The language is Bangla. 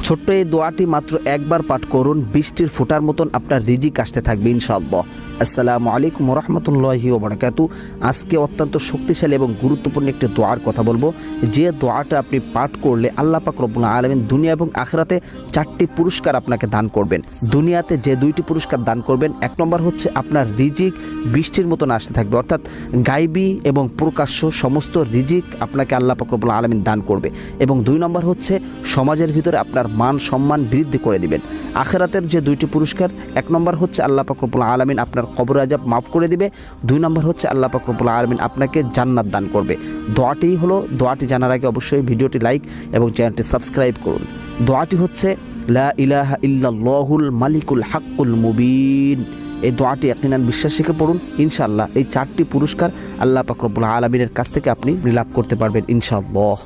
ছোট্ট এই দোয়াটি মাত্র একবার পাঠ করুন, বৃষ্টির ফোঁটার মতন আপনার রিজিক আসতে থাকবে ইনশাআল্লাহ। আসসালামু আলাইকুম ওরহমতুল্লাহি ওবারাকাতু। আজকে অত্যন্ত শক্তিশালী এবং গুরুত্বপূর্ণ একটি দোয়ার কথা বলবো, যে দোয়াটা আপনি পাঠ করলে আল্লাহ পাক রব্বুল আলামিন দুনিয়া এবং আখিরাতে 4টি পুরস্কার আপনাকে দান করবেন। দুনিয়াতে যে 2টি পুরস্কার দান করবেন, এক নম্বর হচ্ছে আপনার রিজিক বৃষ্টির মতন আসতে থাকবে, অর্থাৎ গায়বী এবং প্রকাশ্য সমস্ত রিজিক আপনাকে আল্লাহ পাক রব্বুল আলামিন দান করবে। এবং 2 নম্বর হচ্ছে সমাজের ভিতরে আপনার মান সম্মান বৃদ্ধি করে দিবেন। আখিরাতের যে 2টি পুরস্কার, এক নম্বর হচ্ছে আল্লাহ পাক রব্বুল আলামিন আপনার কবর আযাব মাফ করে দিবে, 2 নম্বর হচ্ছে আল্লাহ পাক রব্বুল আলামিন আপনাকে জান্নাত দান করবে। দোয়াটি হলো, দোয়াটি জানার আগে অবশ্যই ভিডিওটি লাইক এবং চ্যানেলটি সাবস্ক্রাইব করুন। দোয়াটি হচ্ছে লা ইলাহা ইল্লাল্লাহুল মালিকুল হাক্কুল মুবিন। এই দোয়াটি ইয়াকিনান বিশ্বাস রেখে পড়ুন, ইনশাআল্লাহ এই 4টি পুরস্কার আল্লাহ পাক রব্বুল আলামিনের কাছ থেকে আপনি লাভ করতে পারবেন ইনশাআল্লাহ।